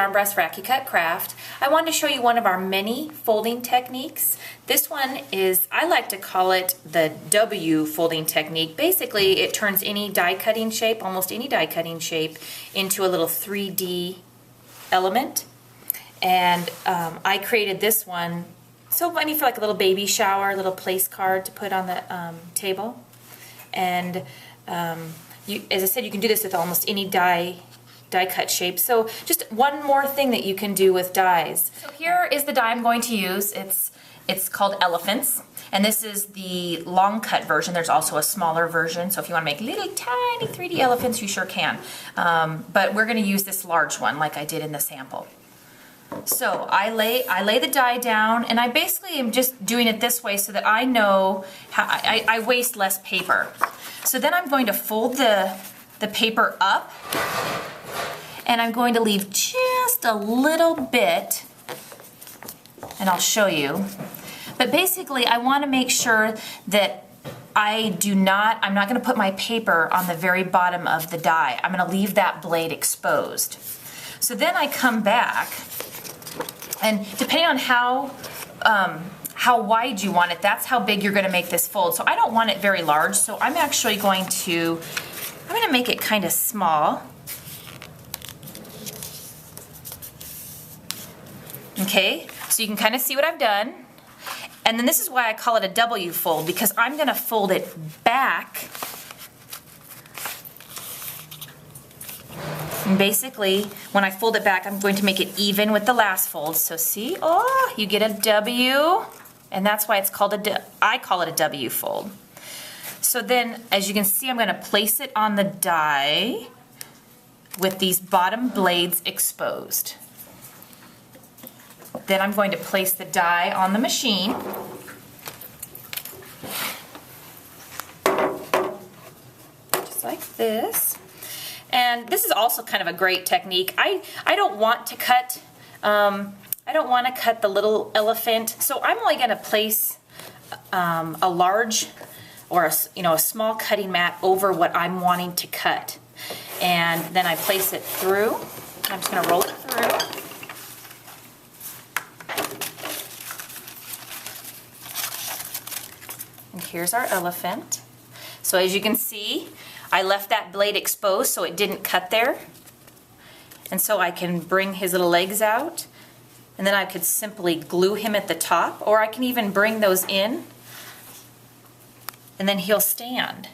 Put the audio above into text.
Armbrust Racky Cut Craft. I wanted to show you one of our many folding techniques. This one is, I like to call it the W folding technique. Basically, it turns any die cutting shape, almost any die cutting shape, into a little 3D element. And I created this one, so I mean for like a little baby shower, a little place card to put on the table. And as I said, you can do this with almost any die cut shape. So just one more thing that you can do with dies. So here is the die I'm going to use. It's called Elephants, and this is the long cut version. There's also a smaller version, so if you want to make little tiny 3D elephants, you sure can. But we're going to use this large one like I did in the sample. So I lay the die down, and I basically am just doing it this way so that I know how I waste less paper. So then I'm going to fold the paper up, and I'm going to leave just a little bit, and I'll show you. But basically I want to make sure that I'm not going to put my paper on the very bottom of the die. I'm going to leave that blade exposed. So then I come back, and depending on how wide you want it, that's how big you're going to make this fold. So I don't want it very large, so I'm actually going to make it kind of small. Okay, so you can kind of see what I've done. And then this is why I call it a W fold, because I'm going to fold it back. And basically, when I fold it back, I'm going to make it even with the last fold. So see, oh, you get a W, and that's why it's called I call it a W fold. So then, as you can see, I'm going to place it on the die with these bottom blades exposed. Then I'm going to place the die on the machine. Just like this. And this is also kind of a great technique. I don't want to cut the little elephant, so I'm only going to place a large or a small cutting mat over what I'm wanting to cut, and then I place it through. I'm just going to roll it through. And here's our elephant. So as you can see, I left that blade exposed so it didn't cut there. And so I can bring his little legs out, and then I could simply glue him at the top, or I can even bring those in, and then he'll stand.